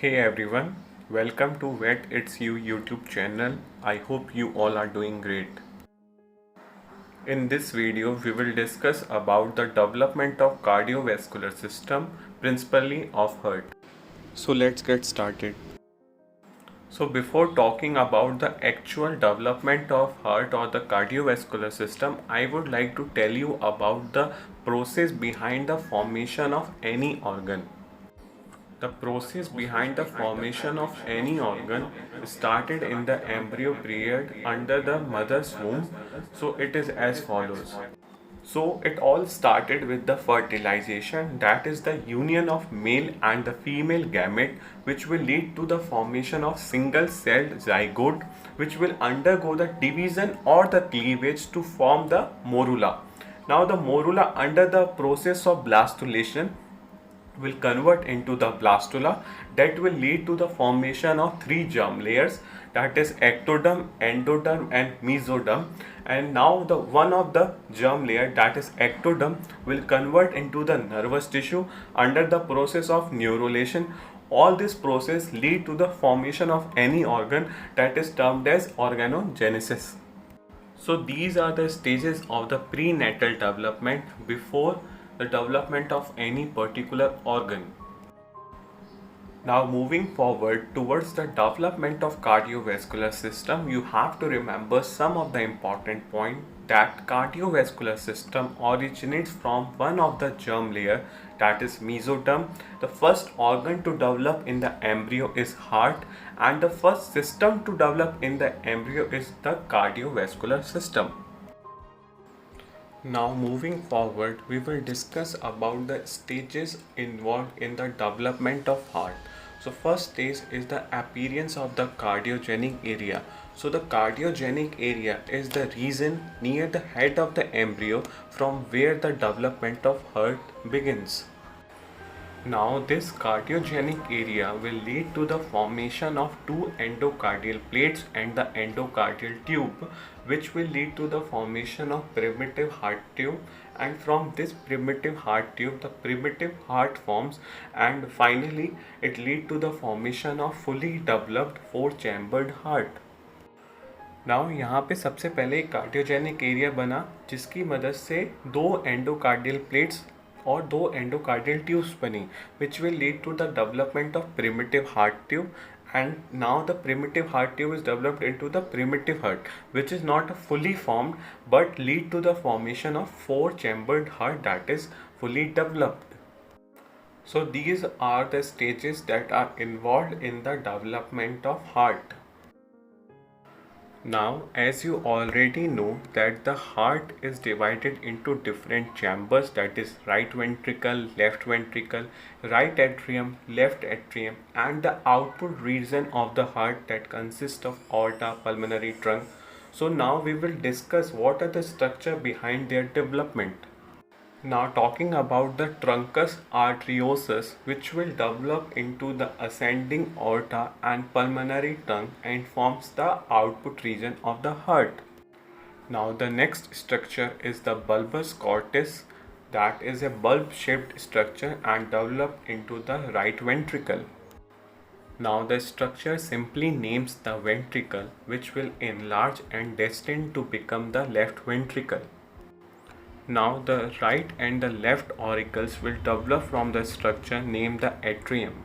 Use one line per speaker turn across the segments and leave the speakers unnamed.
Hey everyone, welcome to Vet It's You YouTube channel. I hope you all are doing great. In this video, we will discuss about the development of cardiovascular system, principally of heart. So let's get started. So before talking about the actual development of heart or the cardiovascular system, I would like to tell you about the process behind the formation of any organ. The process behind the formation of any organ started in the embryo period under the mother's womb. So it is as follows. So it all started with the fertilization, that is the union of male and the female gamete, which will lead to the formation of single celled zygote, which will undergo the division or the cleavage to form the morula. Now the morula, under the process of blastulation, will convert into the blastula, that will lead to the formation of three germ layers, that is ectoderm, endoderm and mesoderm. And now the one of the germ layer, that is ectoderm, will convert into the nervous tissue under the process of neurulation. All this process lead to the formation of any organ, that is termed as organogenesis. So these are the stages of the prenatal development before the development of any particular organ. Now moving forward towards the development of cardiovascular system, you have to remember some of the important points, that cardiovascular system originates from one of the germ layer, that is mesoderm. The first organ to develop in the embryo is heart, and the first system to develop in the embryo is the cardiovascular system. Now moving forward, we will discuss about the stages involved in the development of heart. So first stage is the appearance of the cardiogenic area. So the cardiogenic area is the region near the head of the embryo from where the development of heart begins. Now this cardiogenic area will lead to the formation of two endocardial plates and the endocardial tube, which will lead to the formation of primitive heart tube, and from this primitive heart tube the primitive heart forms, and finally it lead to the formation of fully developed four chambered heart. Now यहाँ पे सबसे पहले एक cardiogenic area बना, जिसकी मदद से दो एंडोकार्डियल प्लेट्स और दो एंडोकार्डियल ट्यूब्स बनी, which will lead to the development of primitive heart tube. And now the primitive heart tube is developed into the primitive heart, which is not fully formed but lead to the formation of four chambered heart, that is fully developed. So these are the stages that are involved in the development of heart. Now, as you already know that the heart is divided into different chambers, that is right ventricle, left ventricle, right atrium, left atrium, and the output region of the heart that consists of aorta, pulmonary trunk. So now we will discuss what are the structure behind their development. Now talking about the truncus arteriosus, which will develop into the ascending aorta and pulmonary trunk and forms the output region of the heart. Now the next structure is the bulbus cortis, that is a bulb shaped structure and developed into the right ventricle. Now the structure simply names the ventricle, which will enlarge and destined to become the left ventricle. Now the right and the left auricles will develop from the structure named the atrium.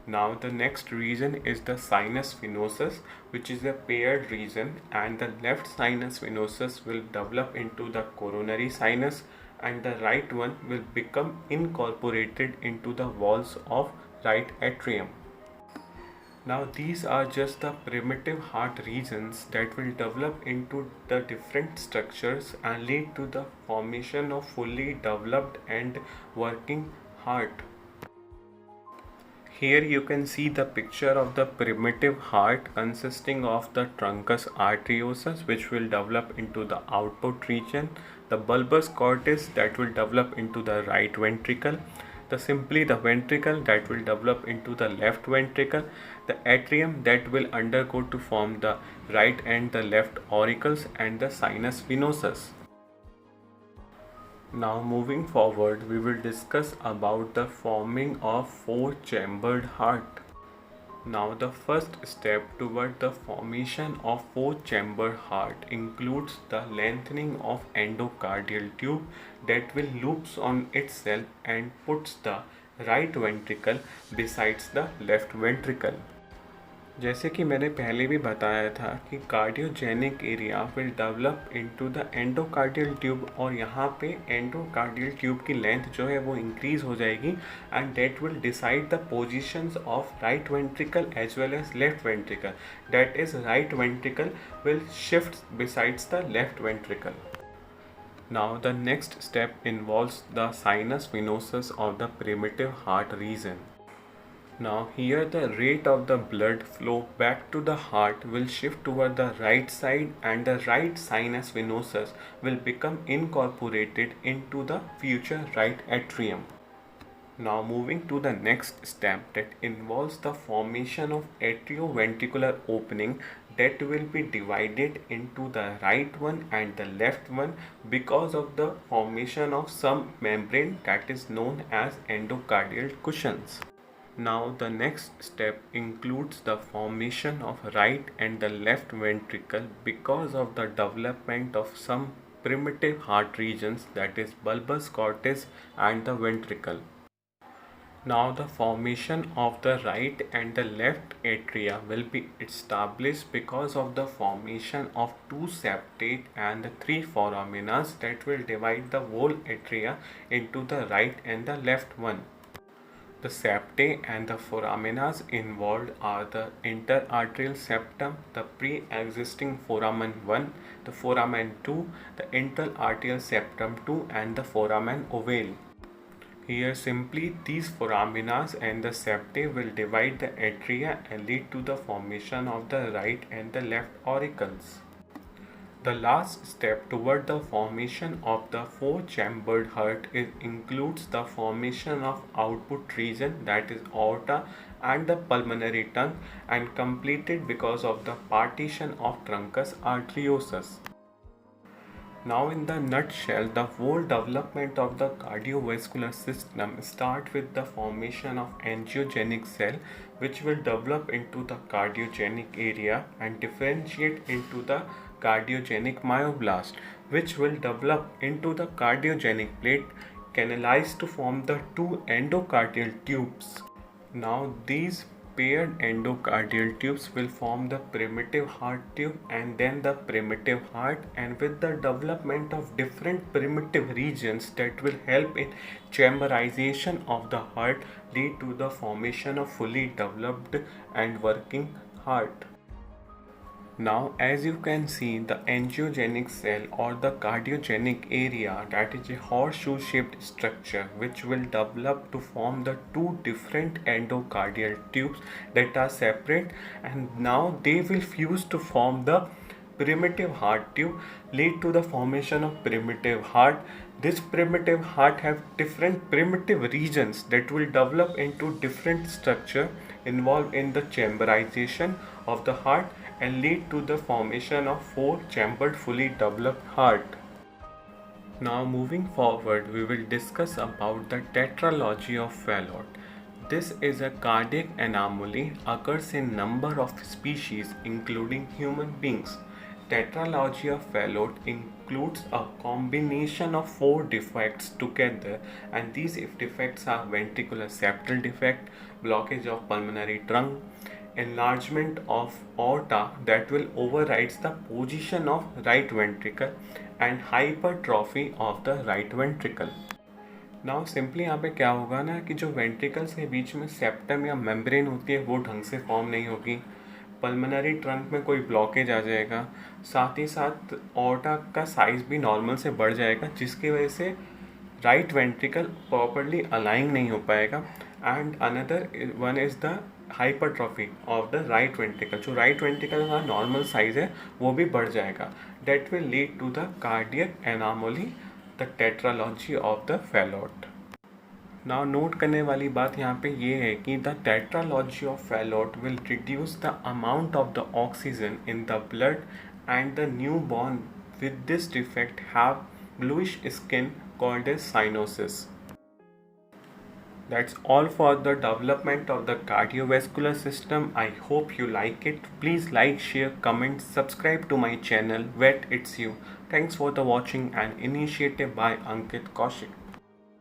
Now the next region is the sinus venosus, which is a paired region, and the left sinus venosus will develop into the coronary sinus, and the right one will become incorporated into the walls of right atrium. Now these are just the primitive heart regions that will develop into the different structures and lead to the formation of fully developed and working heart. Here you can see the picture of the primitive heart consisting of the truncus arteriosus, which will develop into the output region, the bulbus cortis that will develop into the right ventricle, the ventricle that will develop into the left ventricle, the atrium that will undergo to form the right and the left auricles, and the sinus venosus. Now moving forward, we will discuss about the forming of four chambered heart. Now, the first step toward the formation of four-chambered heart includes the lengthening of endocardial tube that will loops on itself and puts the right ventricle besides the left ventricle. जैसे कि मैंने पहले भी बताया था कि cardiogenic area will develop into the endocardial tube, और यहाँ पे एंडोकार्डियल ट्यूब की लेंथ जो है वो इंक्रीज हो जाएगी and that will decide the positions of right ventricle as well as left ventricle. That is right ventricle will shift besides the left ventricle. Now the next step involves the sinus venosus of the primitive heart region. Now here the rate of the blood flow back to the heart will shift toward the right side and the right sinus venosus will become incorporated into the future right atrium. Now moving to the next step that involves the formation of atrioventricular opening that will be divided into the right one and the left one because of the formation of some membrane that is known as endocardial cushions. Now the next step includes the formation of right and the left ventricle because of the development of some primitive heart regions, that is bulbous cortex and the ventricle. Now the formation of the right and the left atria will be established because of the formation of two septate and the three foraminas that will divide the whole atria into the right and the left one. The septae and the foraminas involved are the interarterial septum, the pre-existing foramen 1, the foramen 2, the interarterial septum 2 and the foramen ovale. Here simply these foraminas and the septae will divide the atria and lead to the formation of the right and the left auricles. The last step toward the formation of the four-chambered heart includes the formation of output region, that is aorta and the pulmonary trunk, and completed because of the partition of truncus arteriosus. Now in the nutshell, the whole development of the cardiovascular system starts with the formation of angiogenic cell which will develop into the cardiogenic area and differentiate into the cardiogenic myoblast which will develop into the cardiogenic plate canalized to form the two endocardial tubes. Now these paired endocardial tubes will form the primitive heart tube and then the primitive heart, and with the development of different primitive regions that will help in chamberization of the heart lead to the formation of fully developed and working heart. Now as you can see, the angiogenic cell or the cardiogenic area, that is a horseshoe shaped structure which will develop to form the two different endocardial tubes that are separate, and now they will fuse to form the primitive heart tube, lead to the formation of primitive heart. This primitive heart have different primitive regions that will develop into different structure involved in the chamberization of the heart and lead to the formation of four-chambered fully developed heart. Now moving forward, we will discuss about the tetralogy of Fallot. This is a cardiac anomaly, occurs in number of species including human beings. Tetralogy of Fallot includes a combination of four defects together, and these defects are ventricular septal defect, blockage of pulmonary trunk, enlargement of aorta that will overrides the position of right ventricle, and hypertrophy of the right ventricle. Now simply यहाँ पे क्या होगा ना कि जो ventricles के बीच में septum या मेम्ब्रेन होती है वो ढंग से फॉर्म नहीं होगी, पल्मोनरी ट्रंक में कोई ब्लॉकेज आ जाएगा, साथ ही साथ ऑर्टा का साइज भी नॉर्मल से बढ़ जाएगा जिसकी वजह से राइट वेंट्रिकल प्रॉपरली अलाइन नहीं हो पाएगा, and another one is the hypertrophy of the right ventricle. जो राइट वेंट्रिकल का नॉर्मल साइज है वो भी बढ़ जाएगा. That will lead to the cardiac anomaly, the tetralogy of the Fallot. Now note करने वाली बात यहाँ पे ये है कि the tetralogy of Fallot will reduce the amount of the oxygen in the blood, and the new born with this defect have bluish skin called as cyanosis. That's all for the development of the cardiovascular system. I hope you like it. Please like, share, comment, subscribe to my channel Vet It's You. Thanks for the watching, an initiative by Ankit Kaushik.